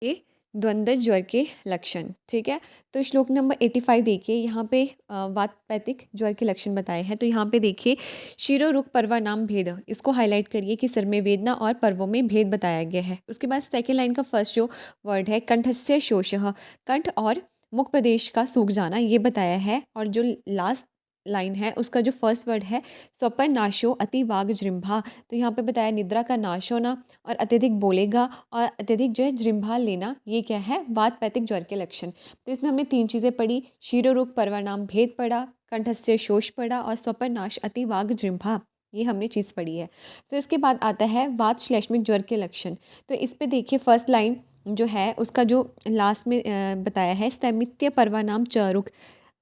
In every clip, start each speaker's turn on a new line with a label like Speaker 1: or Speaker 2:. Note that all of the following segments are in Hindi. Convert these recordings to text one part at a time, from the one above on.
Speaker 1: ये द्वंद्व ज्वर के लक्षण। ठीक है, तो श्लोक नंबर 85 देखिए, यहाँ पे वातपैतिक ज्वर के लक्षण बताए हैं। तो यहाँ पे देखिए, शिरोरुक पर्वा नाम भेद, इसको हाईलाइट करिए कि सिर में वेदना और पर्वों में भेद बताया गया है। उसके बाद सेकेंड लाइन का फर्स्ट जो वर्ड है कंठस्य शोषः, कंठ और मुख प्रदेश का सूख जाना, ये बताया है। और जो लास्ट लाइन है उसका जो फर्स्ट वर्ड है स्वपन नाशो अति वाग जृंभा, तो यहाँ पे बताया निद्रा का नाश होना और अत्यधिक बोलेगा और अत्यधिक जो है जृंभा लेना, ये क्या है, वातपैतिक ज्वर के लक्षण। तो इसमें हमने 3 चीज़ें पढ़ी, शिरोरुक पर्वानाम भेद पढ़ा, कंठस्य शोष पढ़ा और स्वपन नाश अति वाग जृंभा, ये हमने चीज़ पढ़ी है। फिर उसके बाद आता है वात श्लेष्मिक ज्वर के लक्षण। तो इस पे देखिए फर्स्ट लाइन जो है उसका जो लास्ट में बताया है स्तैमित्य पर्वानाम चरुक,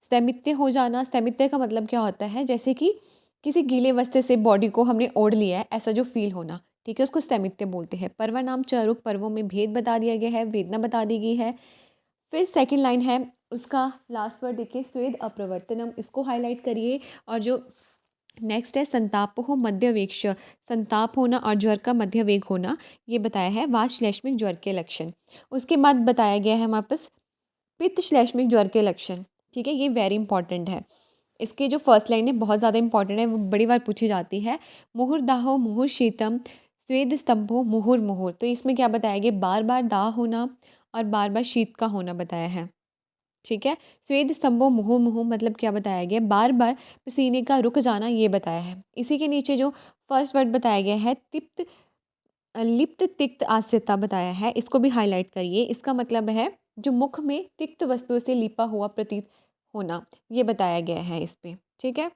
Speaker 1: स्तैमित्य हो जाना। स्तैमित्य का मतलब क्या होता है, जैसे कि किसी गीले वस्त्र से बॉडी को हमने ओढ़ लिया है, ऐसा जो फील होना, ठीक है, उसको स्तैमित्य बोलते हैं। पर्वा नाम चरुक, पर्वों में भेद बता दिया गया है, वेदना बता दी गई है। फिर सेकंड लाइन है उसका लास्ट वर्ड देखिए स्वेद अप्रवर्तनम, इसको हाईलाइट करिए। और जो नेक्स्ट है संताप हो मध्यवेक्ष, संताप होना और ज्वर का मध्य वेग होना, ये बताया है वात श्लेष्मिक ज्वर के लक्षण। उसके बाद बताया गया है हमारे पास पित्त श्लेष्मिक ज्वर के लक्षण। ठीक है, ये वेरी इंपॉर्टेंट है। इसके जो फर्स्ट लाइन है बहुत ज़्यादा इंपॉर्टेंट है, वो बड़ी बार पूछी जाती है। मुहुर दाहो मुहुर शीतम स्वेद स्तंभो मुहुर मुहुर, तो इसमें क्या बताया गया, बार बार दाह होना और बार बार शीत का होना बताया है। ठीक है, स्वेद स्तंभो मुहुर मुहुर मतलब क्या बताया गया, बार बार पसीने का रुक जाना, ये बताया है। इसी के नीचे जो फर्स्ट वर्ड बताया गया है तिप्त लिप्त तिक्त आस्यता बताया है, इसको भी हाईलाइट करिए। इसका मतलब है जो मुख में तिक्त वस्तुओं से लिपा हुआ प्रतीत होना, ये बताया गया है इस पे। ठीक है,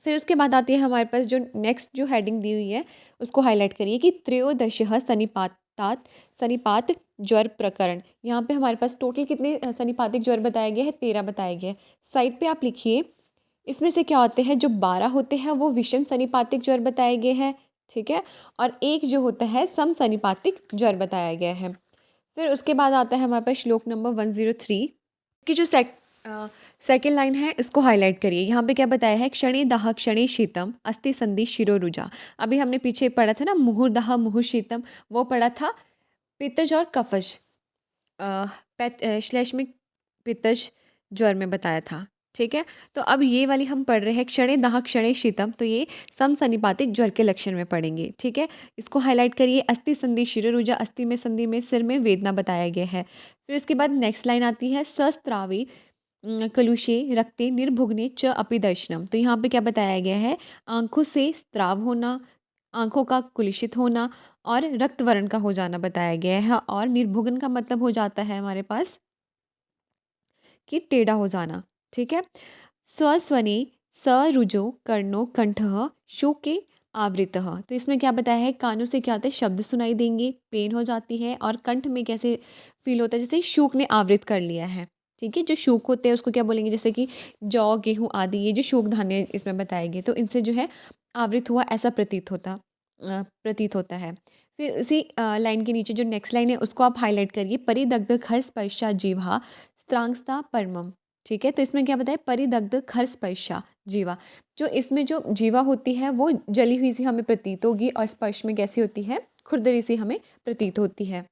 Speaker 1: फिर उसके बाद आती है हमारे पास जो नेक्स्ट जो हेडिंग दी हुई है उसको हाईलाइट करिए कि त्रयोदशः सनिपातात सनिपात ज्वर प्रकरण। यहाँ पे हमारे पास टोटल कितने सनिपातिक ज्वर बताया गया है, 13 बताया गया है। साइड पे आप लिखिए इसमें से क्या होते हैं, जो 12 होते हैं वो विषम सनिपातिक ज्वर बताए गए हैं। ठीक है, और एक जो होता है सम सनिपातिक ज्वर बताया गया है। फिर उसके बाद आता है हमारे पास श्लोक नंबर 103 की जो सेकेंड लाइन है इसको हाईलाइट करिए। यहाँ पे क्या बताया है, क्षणे दाह क्षणे शीतम अस्ति संधि शिरोरुजा। अभी हमने पीछे पढ़ा था ना मुहुर दाह मुहुर शीतम, वो पढ़ा था पित्तज और कफज श्लेष्मिक पित्तज ज्वर में बताया था। ठीक है, तो अब ये वाली हम पढ़ रहे हैं क्षणे दाह क्षणे शीतम, तो ये समसनिपातिक ज्वर के लक्षण में पढ़ेंगे। ठीक है, इसको हाईलाइट करिए। अस्थि संधि शिरोरुजा, अस्थि में संधि में सिर में वेदना बताया गया है। फिर इसके बाद नेक्स्ट लाइन आती है सस्त्रावी कलुषे रक्ते निर्भुग्ने च अपि दर्शनम, तो यहाँ पे क्या बताया गया है, आंखों से स्त्राव होना, आंखों का कुलुषित होना और रक्त वर्ण का हो जाना बताया गया है। और निर्भुग्न का मतलब हो जाता है हमारे पास कि टेढ़ा हो जाना। ठीक है, स्वस्वने सरुजो कर्णो कंठः शोके आवृतः, तो इसमें क्या बताया है, कानों से क्या होता है, शब्द सुनाई देंगे, पेन हो जाती है, और कंठ में कैसे फील होता है, जैसे शूक ने आवृत कर लिया है। ठीक है, जो शूक होते हैं उसको क्या बोलेंगे, जैसे कि जौ गेहूँ आदि, ये जो शूक धान्य इसमें बताए गए, तो इनसे जो है आवृत हुआ ऐसा प्रतीत होता है। फिर इसी लाइन के नीचे जो नेक्स्ट लाइन है उसको आप हाईलाइट करिए, परिदग्ध खर स्पर्शा जीवा स्त्रांगस्ता परमम। ठीक है, तो इसमें क्या बताया, परिदग्ध खर स्पर्शा जीवा, जो इसमें जो जीवा होती है वो जली हुई सी हमें प्रतीत होगी, और स्पर्श में कैसी होती है, खुरदरी सी हमें प्रतीत होती है।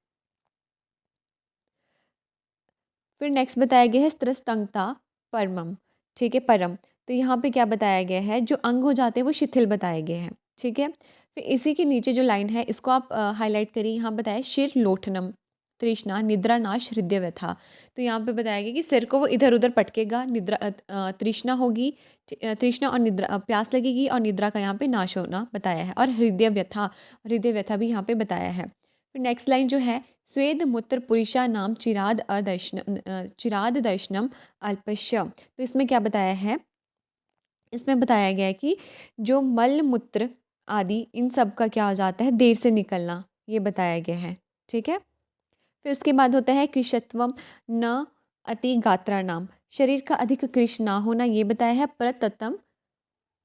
Speaker 1: फिर नेक्स्ट बताया गया है स्त्रस्तंगता परमम। ठीक है, परम, तो यहाँ पे क्या बताया गया है, जो अंग हो जाते हैं वो शिथिल बताए गए हैं। ठीक है, फिर इसी के नीचे जो लाइन है इसको आप हाईलाइट करिए। यहाँ बताया शिर लोठनम तृष्णा निद्रा नाश हृदय व्यथा, तो यहाँ पे बताया गया कि सिर को वो इधर उधर पटकेगा, निद्रा तृष्णा होगी, तृष्णा और निद्रा प्यास लगेगी, और निद्रा का यहाँ पे नाश होना बताया है, और हृदय व्यथा भी यहाँ पे बताया है। फिर नेक्स्ट लाइन जो है स्वेद मूत्र पुरुषा नाम चिराद दर्शनम अल्पश्य, तो इसमें क्या बताया है, इसमें बताया गया है कि जो मल मूत्र आदि इन सब का क्या हो जाता है, देर से निकलना, ये बताया गया है। ठीक है, फिर उसके बाद होता है कृशत्वम न अति गात्रा नाम, शरीर का अधिक कृश ना होना, ये बताया है। प्रततम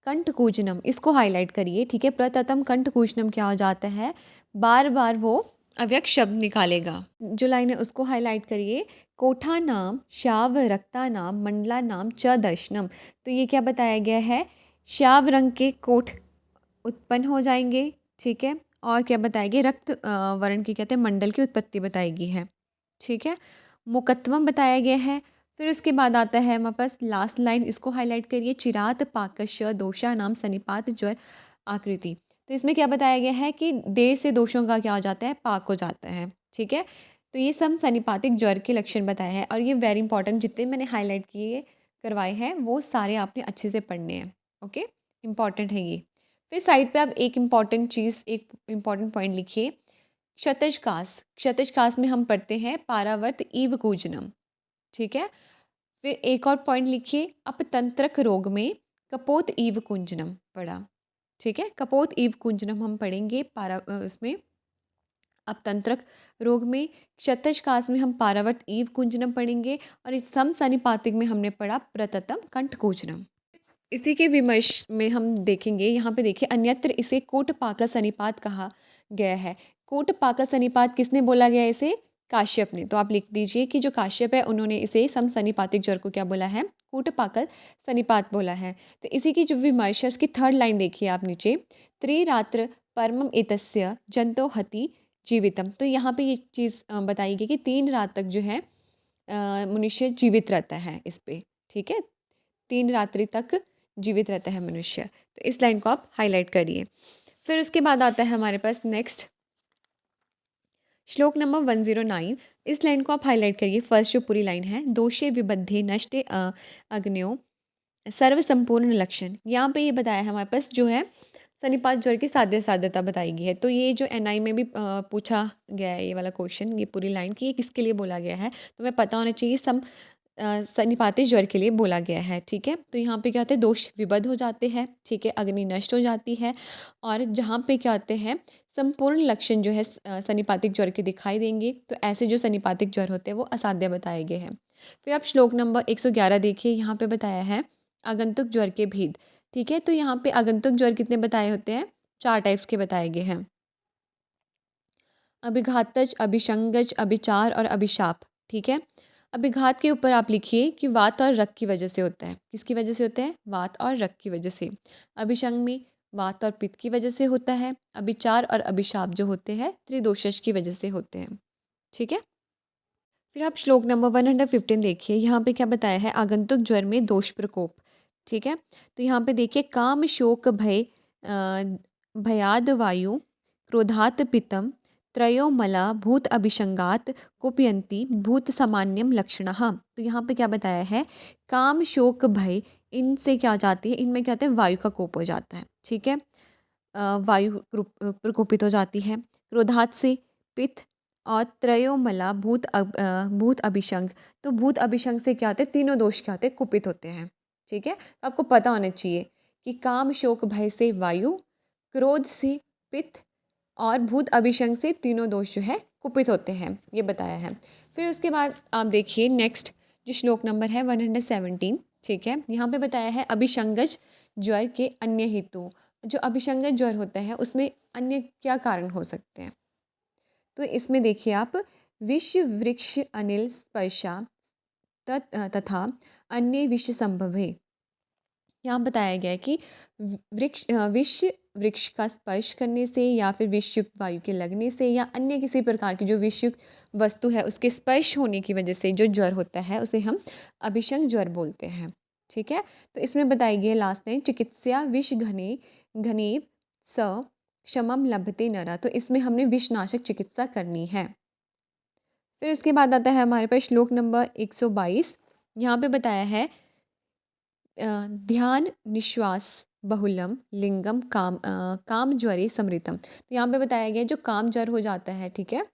Speaker 1: कंठकूजनम, इसको हाईलाइट करिए। ठीक है, प्रततम कंठकूजनम क्या हो जाता है, बार बार वो अव्यक्त शब्द निकालेगा। जो लाइन है उसको हाईलाइट करिए। कोठा नाम श्याव रक्ता नाम मंडला नाम च दर्शनम, तो ये क्या बताया गया है, श्याव रंग के कोठ उत्पन्न हो जाएंगे। ठीक है, और क्या बताएगी, रक्त वर्ण की कहते हैं मंडल की उत्पत्ति बताएगी है। ठीक है। मुकत्वम बताया गया है। फिर उसके बाद आता है हमारे पास लास्ट लाइन, इसको हाइलाइट करिए, चिरात पाकश दोषा नाम सनिपात ज्वर आकृति। तो इसमें क्या बताया गया है कि देर से दोषों का क्या हो जाता है, पाक हो जाता है। ठीक है। तो ये सब सनिपातिक ज्वर के लक्षण बताए हैं और ये वेरी इंपॉर्टेंट, जितने मैंने हाईलाइट किए करवाए हैं वो सारे आपने अच्छे से पढ़ने हैं। ओके, इंपॉर्टेंट है ये। फिर साइड पे आप एक इम्पॉर्टेंट चीज़, एक इम्पॉर्टेंट पॉइंट लिखिए, क्षतजकास। क्षतजकास में हम पढ़ते हैं पारावर्त ईव कूजनम। ठीक है। फिर एक और पॉइंट लिखिए, अपतंत्रक रोग में कपोत ईव कुंजनम पढ़ा। ठीक है, कपोत ईव कुंजनम हम पढ़ेंगे उसमें अपतंत्रक रोग में। क्षतजकास में हम पारावर्त ईव कुंजनम पढ़ेंगे और इस समसनिपातिक में हमने पढ़ा प्रततम कंठ कुंजनम। इसी के विमर्श में हम देखेंगे, यहाँ पे देखिए, अन्यत्र इसे कोटपाका सनिपात कहा गया है। कोटपाका सनिपात किसने बोला गया इसे, काश्यप ने। तो आप लिख दीजिए कि जो काश्यप है उन्होंने इसे समसनिपातिक ज्वर को क्या बोला है, कोटपाकल सनिपात बोला है। तो इसी की जो विमर्श है उसकी थर्ड लाइन देखिए आप नीचे, त्रिरात्र परमम एतस्य जंतो हति जीवितम। तो यहाँ पे ये चीज़ बताई गई कि 3 रात तक जो है मनुष्य जीवित रहता है इस पे। ठीक है, 3 रात्रि तक जीवित रहता है मनुष्य। तो इस लाइन को आप हाईलाइट करिए। फिर उसके बाद आता है हमारे पास नेक्स्ट श्लोक नंबर 109। इस लाइन को आप हाईलाइट करिए। फर्स्ट जो पूरी लाइन है, दोषे विबद्धे नष्टे अग्न्यो सर्व संपूर्ण लक्षण। यहाँ पे ये बताया है हमारे पास जो है सन्निपात ज्वर की साध्यता बताई गई है। तो ये जो एनआई में भी पूछा गया है ये वाला क्वेश्चन, ये पूरी लाइन की, ये किसके लिए बोला गया है, तो हमें पता होना चाहिए। सन्निपातिक ज्वर के लिए बोला गया है। ठीक है। तो यहाँ पे क्या होता है, दोष विबद्ध हो जाते हैं। ठीक है, अग्नि नष्ट हो जाती है और जहाँ पे क्या होते हैं संपूर्ण लक्षण जो है सन्निपातिक ज्वर के दिखाई देंगे। तो ऐसे जो सन्निपातिक ज्वर होते हैं वो असाध्य बताए गए हैं। फिर आप श्लोक नंबर 111 देखिए, यहाँ पे बताया है आगंतुक ज्वर के भेद। ठीक है। तो यहाँ पे आगंतुक ज्वर कितने बताए होते हैं, 4 टाइप्स के बताए गए हैं, अभिघातज, अभिशंगज, अभिचार और अभिशाप। ठीक है। अभिघात के ऊपर आप लिखिए कि वात और रक्त की वजह से होता है। किसकी वजह से होता है, वात और रक्त की वजह से। अभिशंग में वात और पित्त की वजह से होता है। अभिचार और अभिशाप जो होते हैं त्रिदोषज की वजह से होते हैं। ठीक है। फिर आप श्लोक नंबर 115 देखिए, यहाँ पे क्या बताया है, आगंतुक ज्वर में दोष प्रकोप। ठीक है। तो यहाँ पे देखिए, काम शोक भय भयाद वायु क्रोधात पितम त्रयो मला भूत अभिशंगात कोपयंती भूत सामान्यम लक्षणः। तो यहाँ पे क्या बताया है, काम शोक भय, इनसे क्या हो जाती है, इनमें क्या होता है, वायु का कोप हो जाता है। ठीक है। वायु प्रकोपित हो जाती है। क्रोधात से पित्त और त्रयोमला भूत अभिशंग। तो भूत अभिशंग से क्या होते हैं, तीनों दोष क्या होते हैं, कुपित होते हैं। ठीक है। तो आपको पता होना चाहिए कि काम शोक भय से वायु, क्रोध से पित्त और भूत अभिशंग से तीनों दोष जो है कुपित होते हैं, ये बताया है। फिर उसके बाद आप देखिए नेक्स्ट जो श्लोक नंबर है 117। ठीक है। यहाँ पे बताया है अभिशंगज ज्वर के अन्य हेतु। जो अभिशंगज ज्वर होता है उसमें अन्य क्या कारण हो सकते हैं, तो इसमें देखिए आप, विष वृक्ष अनिल स्पर्शा तथा अन्य विष संभव है। यहाँ बताया गया है कि विष वृक्ष का स्पर्श करने से या फिर विषयुक्त वायु के लगने से या अन्य किसी प्रकार की जो विषयुक्त वस्तु है उसके स्पर्श होने की वजह से जो ज्वर होता है उसे हम अभिशंग ज्वर बोलते हैं। ठीक है। तो इसमें बताई गई है लास्ट लाइन, चिकित्सा विष घने घनेव स क्षमम लभते नरा। तो इसमें हमने विषनाशक चिकित्सा करनी है। फिर इसके बाद आता है हमारे पास श्लोक नंबर 122। यहाँ पे बताया है ध्यान निश्वास बहुलम लिंगम काम ज्वरे समृतम। तो यहाँ पे बताया गया है जो काम ज्वर हो जाता है, ठीक है,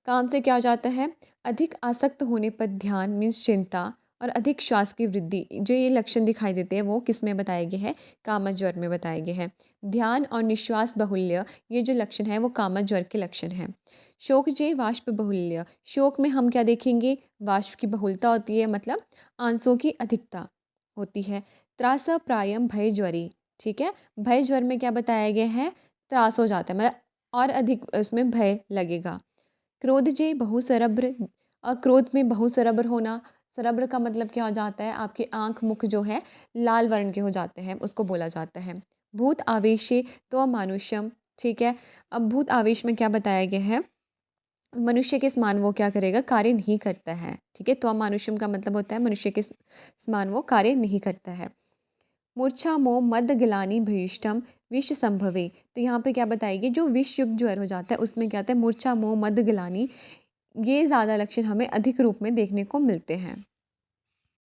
Speaker 1: काम से क्या हो जाता है, अधिक आसक्त होने पर ध्यान मीन्स चिंता और अधिक श्वास की वृद्धि, जो ये लक्षण दिखाई देते हैं वो किस में बताए गए हैं, कामज्वर ज्वर में बताए गए हैं। ध्यान और निश्वास बहुल्य, ये जो लक्षण है वो कामज्वर ज्वर के लक्षण हैं। शोक जे वाष्प बहुल्य, शोक में हम क्या देखेंगे, वाष्प की बहुलता होती है, मतलब आंसुओं की अधिकता होती है। त्रास प्रायम भय ज्वरी, ठीक है, भय ज्वर में क्या बताया गया है, त्रास हो जाता है, मतलब और अधिक उसमें भय लगेगा। क्रोध जे बहुसरब्र, और क्रोध में बहुसरब्र होना, सरब्र का मतलब क्या हो जाता है, आपके आंख मुख जो है लाल वर्ण के हो जाते हैं, उसको बोला जाता है। भूत आवेशे तो मानुष्यम, ठीक है। अब भूत आवेश में क्या बताया गया है, मनुष्य के समान वो क्या करेगा, कार्य नहीं करता है। ठीक है, त्वम मानुष्यम का मतलब होता है मनुष्य के समान वो कार्य नहीं करता है। मूर्छा मोह मद ग्लानि भीष्टम विष संभवे, तो यहाँ पे क्या बताएगी, जो विष युक्त ज्वर हो जाता है उसमें क्या होता है, मूर्छा मोह मद ग्लानि, ये ज़्यादा लक्षण हमें अधिक रूप में देखने को मिलते हैं।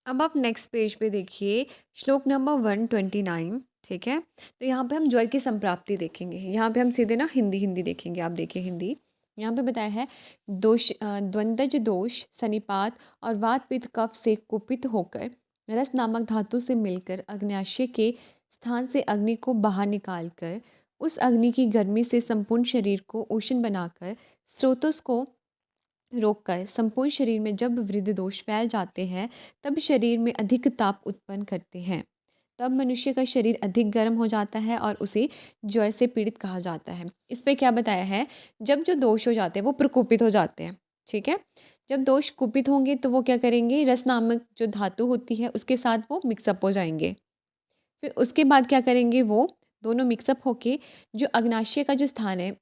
Speaker 1: अब आप नेक्स्ट पेज पे देखिए, श्लोक नंबर 129। ठीक है, तो यहाँ पे हम ज्वर की संप्राप्ति देखेंगे। यहाँ पे हम सीधे ना हिंदी हिंदी देखेंगे। आप देखिए हिंदी, यहाँ पे बताया है दोष द्वंद्वज दोष सनिपात और वात पित्त कफ से कुपित होकर रस नामक धातु से मिलकर अग्न्याशय के स्थान से अग्नि को बाहर निकालकर उस अग्नि की गर्मी से संपूर्ण शरीर को उष्ण बनाकर स्रोतोस को रोककर संपूर्ण शरीर में जब वृद्ध दोष फैल जाते हैं तब शरीर में अधिक ताप उत्पन्न करते हैं। तब मनुष्य का शरीर अधिक गर्म हो जाता है और उसे ज्वर से पीड़ित कहा जाता है। इस पे क्या बताया है, जब जो दोष हो जाते हैं वो प्रकोपित हो जाते हैं। ठीक है, जब दोष कुपित होंगे तो वो क्या करेंगे, रस नामक जो धातु होती है उसके साथ वो मिक्सअप हो जाएंगे। फिर उसके बाद क्या करेंगे, वो दोनों मिक्सअप होके जो अग्नाशय का जो स्थान है,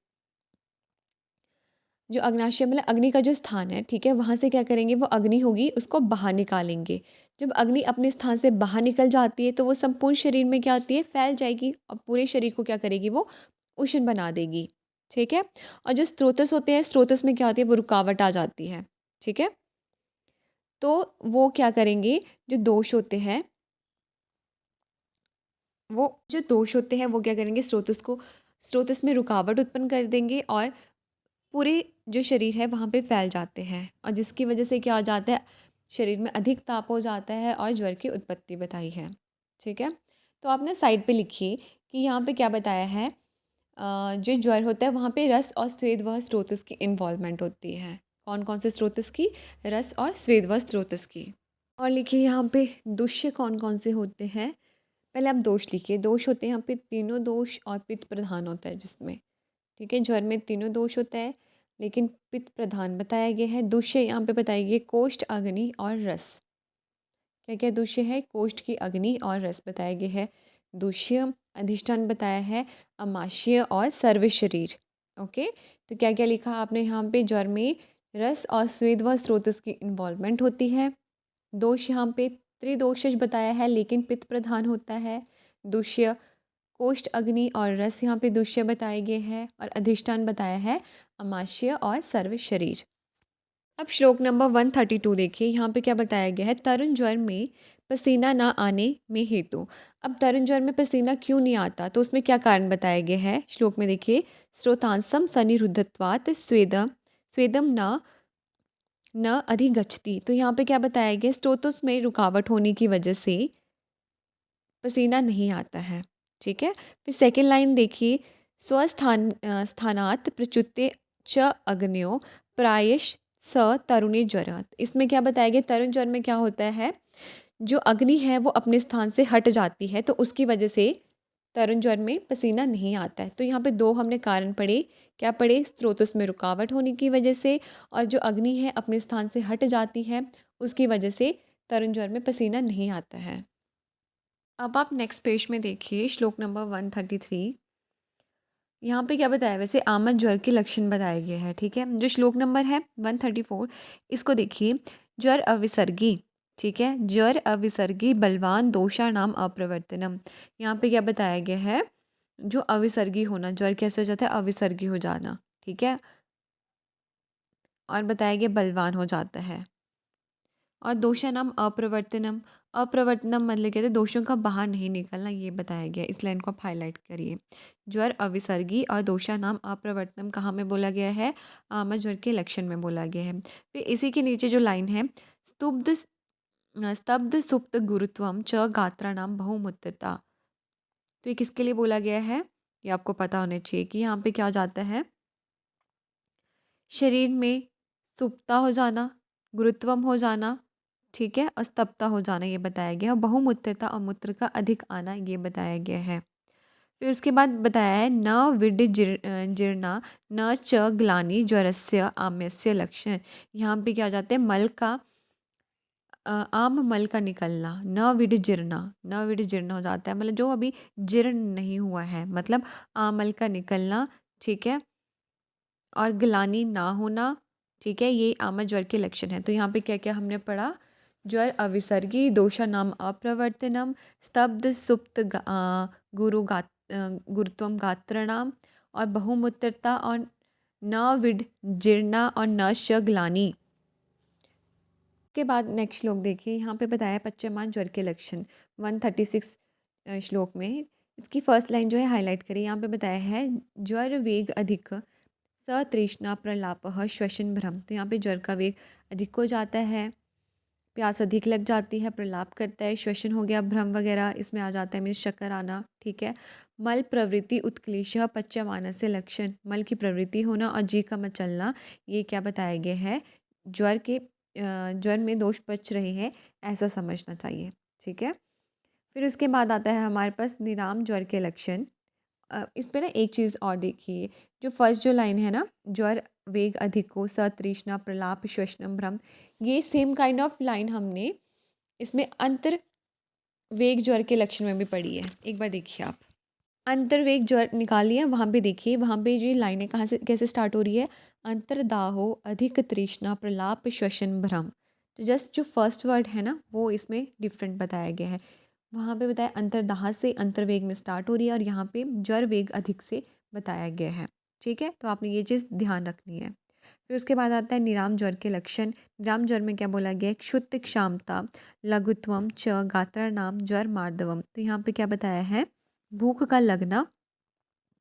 Speaker 1: जो अग्नाशय मतलब अग्नि का जो स्थान है, ठीक है, वहाँ से क्या करेंगे, वो अग्नि होगी उसको बाहर निकालेंगे। जब अग्नि अपने स्थान से बाहर निकल जाती है तो वो संपूर्ण शरीर में क्या होती है, फैल जाएगी और पूरे शरीर को क्या करेगी, वो उष्ण बना देगी। ठीक है, और जो स्रोतस होते हैं, स्रोतस में क्या होती है, वो रुकावट आ जाती है। ठीक है, तो वो क्या करेंगे, जो दोष होते हैं, वो क्या करेंगे, स्रोतस में रुकावट उत्पन्न कर देंगे और पूरे जो शरीर है वहाँ पे फैल जाते हैं और जिसकी वजह से क्या हो जाता है, शरीर में अधिक ताप हो जाता है और ज्वर की उत्पत्ति बताई है। ठीक है, तो आप ना साइड पे लिखिए कि यहाँ पे क्या बताया है, जो ज्वर होता है वहाँ पे रस और स्वेद व स्रोतस की इन्वॉल्वमेंट होती है। कौन कौन से स्रोतस की, रस और स्वेद व स्रोतस की। और लिखिए यहाँ पे दुष्य कौन कौन से होते हैं। पहले आप दोष लिखिए, दोष होते हैं यहाँ पे तीनों दोष और पित्त प्रधान होता है जिसमें। ठीक है, ज्वर में तीनों दोष होता है लेकिन पित्त प्रधान बताया गया है। दूष्य यहाँ पे बताया गया कोष्ठ अग्नि और रस। क्या क्या दूष्य है, कोष्ठ की अग्नि और रस बताया गया है। दूष्य अधिष्ठान बताया है अमाशय और सर्व शरीर। ओके, तो क्या क्या लिखा आपने यहाँ पे, ज्वर में रस और स्वेद व स्रोतस की इन्वॉल्वमेंट होती है। दोष यहाँ पे त्रिदोषज बताया है लेकिन पित्त प्रधान होता है। दूष्य कोष्ठ अग्नि और रस यहाँ पे दूष्य बताए गए हैं और अधिष्ठान बताया है अमाशय और सर्व शरीर। अब श्लोक नंबर 132 देखिए, यहाँ पे क्या बताया गया है, तरुण ज्वर में पसीना ना आने में हेतु। अब तरुण ज्वर में पसीना क्यों नहीं आता, तो उसमें क्या कारण बताया गया है, श्लोक में देखिए, स्रोतांसम सनिरुद्धत्वात् स्वेदम स्वेदम न अधिगच्छति। तो यहाँ पे क्या बताया गया, स्रोतोस में रुकावट होने की वजह से पसीना नहीं आता है। ठीक है, फिर सेकेंड लाइन देखिए, स्थानात प्रच्युते च अग्न्यो प्रायश स तरुणी ज्वर। इसमें क्या बताया गया, तरुण ज्वर में क्या होता है, जो अग्नि है वो अपने स्थान से हट जाती है तो उसकी वजह से तरुण ज्वर में पसीना नहीं आता है। तो यहाँ पे दो हमने कारण पढ़े, क्या पढ़े, स्रोतस में रुकावट होने की वजह से और जो अग्नि है अपने स्थान से हट जाती है उसकी वजह से तरुण ज्वर में पसीना नहीं आता है। अब आप नेक्स्ट पेज में देखिए, श्लोक नंबर 133। यहाँ पे क्या बताया, वैसे आमद ज्वर के लक्षण बताए गए हैं। ठीक है, जो श्लोक नंबर है 134, इसको देखिए, ज्वर अविसर्गी। ठीक है, ज्वर अविसर्गी बलवान दोषा नाम अप्रवर्तनम। यहाँ पे क्या बताया गया है, जो अविसर्गी होना, ज्वर कैसे हो जाता है, अविसर्गी हो जाना। ठीक है, और बताया गया बलवान हो जाता है। और दोषानाम अप्रवर्तनम, अप्रवर्तनम मतलब कहते हैं दोषों का बाहर नहीं निकलना, ये बताया गया। इस लाइन को आप हाईलाइट करिए, ज्वर अविसर्गी और दोषानाम अप्रवर्तनम कहाँ में बोला गया है, आमज ज्वर के लक्षण में बोला गया है। फिर इसी के नीचे जो लाइन है, स्तुब्ध स्तब्ध सुप्त गुरुत्वम च गात्राणाम बहुमूत्रता। तो ये किसके लिए बोला गया है, ये आपको पता होना चाहिए कि यहाँ पे क्या हो जाता है, शरीर में सुप्ता हो जाना, गुरुत्वम हो जाना, ठीक है, और स्तब्धता हो जाना, ये बताया गया है। बहुमूत्रता और मूत्र का अधिक आना, ये बताया गया है। फिर उसके बाद बताया है न जीर्णा न च ग्लानि ज्वरस्य आम्यस्य लक्षण। यहाँ पे क्या आ जाते हैं, मल का आम मल का निकलना, न विड जीर्ण हो जाता है, मतलब जो अभी जीर्ण नहीं हुआ है, मतलब आमल का निकलना। ठीक है, और ग्लानि ना होना, ठीक है, ये आमद ज्वर के लक्षण है। तो यहाँ पे क्या क्या हमने पढ़ा? ज्वर अविसर्गी, दोषानाम अप्रवर्तनम, स्तब्ध सुप्त गुरुत्वम गात्रणाम, और बहुमूत्रता, और न विड जीर्णा, और न श ग्लानि। के बाद नेक्स्ट श्लोक देखिए, यहाँ पे बताया पश्चिमांत ज्वर के लक्षण 136 श्लोक में। इसकी फर्स्ट लाइन जो है हाईलाइट करी। यहाँ पे बताया है ज्वर वेग अधिक, सतृष्णा प्रलाप श्वसन भ्रम। तो यहाँ पे ज्वर का वेग अधिक हो जाता है, प्यास अधिक लग जाती है, प्रलाप करता है, श्वसन हो गया, भ्रम वगैरह इसमें आ जाता है, मीन्स चक्कर आना। ठीक है। मल प्रवृत्ति उत्क्लेश पच्यमानस्य लक्षण, मल की प्रवृत्ति होना और जी का मचलना, ये क्या बताया गया है? ज्वर में दोष पच रहे हैं, ऐसा समझना चाहिए। ठीक है। फिर उसके बाद आता है हमारे पास निराम ज्वर के लक्षण। इस पे ना एक चीज़ और देखिए, जो फर्स्ट जो लाइन है ना, ज्वर वेग अधिक हो, सतृष्णा प्रलाप श्वसनम भ्रम, ये सेम काइंड ऑफ लाइन हमने इसमें अंतर वेग ज्वर के लक्षण में भी पढ़ी है। एक बार देखिए आप, अंतर्वेग ज्वर निकालिए, वहाँ पे देखिए, वहाँ पे जो लाइनें कहाँ से कैसे स्टार्ट हो रही है? अंतर्दाहो, अधिक तृष्णा, प्रलाप, श्वसन, भ्रम। तो जस्ट जो फर्स्ट वर्ड है ना, वो इसमें डिफरेंट बताया गया है। वहाँ पे बताया अंतर्दाह से अंतर्वेग में स्टार्ट हो रही है, और यहाँ पे ज्वर वेग अधिक से बताया गया है। ठीक है, तो आपने ये चीज़ ध्यान रखनी है। फिर उसके बाद आता है निराम ज्वर के लक्षण। निराम ज्वर में क्या बोला गया है? क्षुत्त क्षामता, लघुत्वम च गात्राणाम ज्वर मार्दवम। तो यहाँ पे क्या बताया है? भूख का लगना,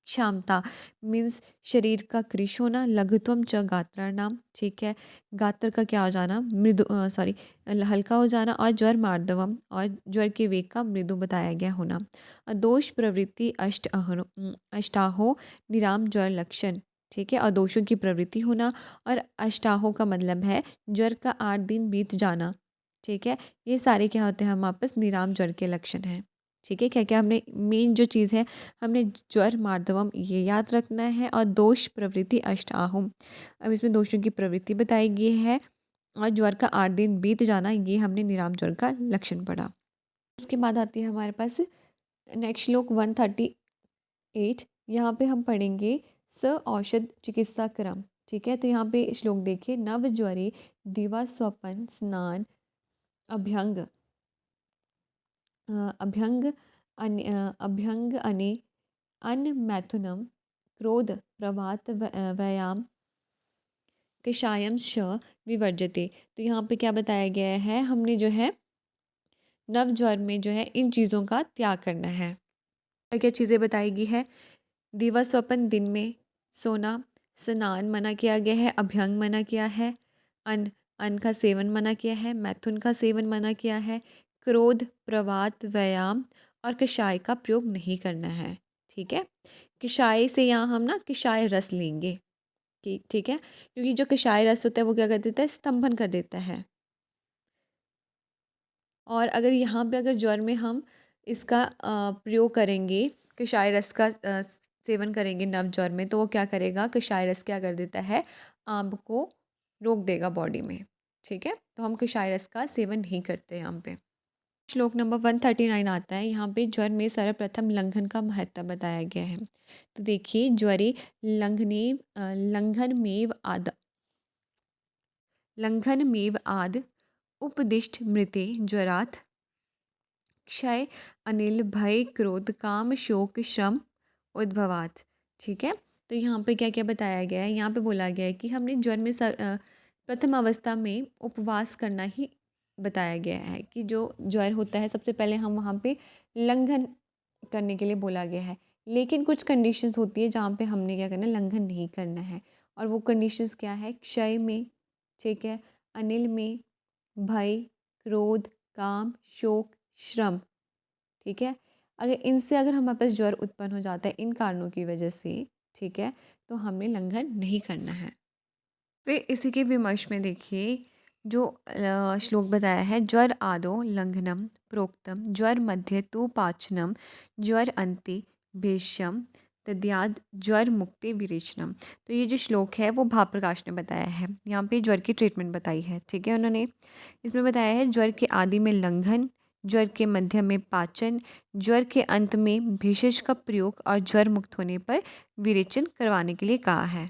Speaker 1: क्षमता मीन्स शरीर का कृश होना, लघुत्वम च गात्राणाम। ठीक है, गात्र का क्या हो जाना? मृदु, सॉरी, हल्का हो जाना, और ज्वर मार्दवम, और ज्वर के वेग का मृदु बताया गया होना। दोष प्रवृत्ति अष्टाहो निराम ज्वर लक्षण। ठीक है, और दोषों की प्रवृत्ति होना, और अष्टाहो का मतलब है ज्वर का 8 दिन बीत जाना। ठीक है, ये सारे क्या होते हैं? हमारे पास निराम ज्वर के लक्षण हैं। ठीक है, क्या क्या हमने मेन जो चीज़ है, हमने ज्वर मार्दवम ये याद रखना है, और दोष प्रवृत्ति अष्टाहुम। अब इसमें दोषों की प्रवृत्ति बताई गई है, और ज्वर का 8 दिन बीत जाना, ये हमने निराम ज्वर का लक्षण पढ़ा। उसके बाद आती है हमारे पास नेक्स्ट श्लोक 138। यहाँ पे हम पढ़ेंगे स औषध चिकित्सा क्रम। ठीक है, तो यहाँ पे श्लोक देखिए, नव ज्वरे दिवा स्वपन स्नान अभ्यंग अभ्यंग अने अन्न मैथुनम क्रोध प्रवात व्यायाम कषायम श विवर्जते। तो यहाँ पे क्या बताया गया है? हमने जो है नव ज्वर में जो है इन चीज़ों का त्याग करना है। क्या क्या चीज़ें बताई गई है? दिवा स्वपन, दिन में सोना, स्नान मना किया गया है, अभ्यंग मना किया है, अन्न अन्न का सेवन मना किया है, मैथुन का सेवन मना किया है, क्रोध प्रवात व्यायाम और कषाय का प्रयोग नहीं करना है। ठीक है, कषाय से यहाँ हम ना कषाय रस लेंगे। ठीक ठीक है, क्योंकि जो कषाय रस होता है वो क्या कर देता है? स्तंभन कर देता है। और अगर यहाँ पे अगर ज्वर में हम इसका प्रयोग करेंगे, कषाय रस का सेवन करेंगे नव ज्वर में, तो वो क्या करेगा? कषाय रस क्या कर देता है? आम को रोक देगा बॉडी में। ठीक है, तो हम कषाय रस का सेवन नहीं करते यहाँ पे। श्लोक नंबर 139 आता है। यहाँ पे ज्वर में सर्वप्रथम लंघन का महत्व बताया गया है। तो देखिए, ज्वरे लंघनमेव आद उपदिष्ट मृते ज्वरात् क्षय अनिल भय क्रोध काम शोक श्रम उद्भवात। ठीक है, तो यहाँ पे क्या क्या बताया गया है? यहाँ पे बोला गया है कि हमने ज्वर में प्रथम अवस्था में उपवास करना ही बताया गया है, कि जो ज्वर होता है सबसे पहले हम वहाँ पे लंघन करने के लिए बोला गया है। लेकिन कुछ कंडीशंस होती है जहाँ पे हमने क्या करना है? लंघन नहीं करना है। और वो कंडीशंस क्या है? क्षय में, ठीक है, अनिल में, भय, क्रोध, काम, शोक, श्रम। ठीक है, अगर हमारे पास ज्वर उत्पन्न हो जाता है इन कारणों की वजह से, ठीक है, तो हमने लंघन नहीं करना है। फिर इसी के विमर्श में देखिए, जो श्लोक बताया है, ज्वर आदो लंघनम प्रोक्तम, ज्वर मध्य तु पाचनम, ज्वर अंति भेष्यम तद्याद ज्वर मुक्ति विरेचनम। तो ये जो श्लोक है वो भाव प्रकाश ने बताया है। यहाँ पे ज्वर की ट्रीटमेंट बताई है। ठीक है, उन्होंने इसमें बताया है ज्वर के आदि में लंघन, ज्वर के मध्य में पाचन, ज्वर के अंत में भेषज का प्रयोग, और ज्वर मुक्त होने पर विरेचन करवाने के लिए कहा है।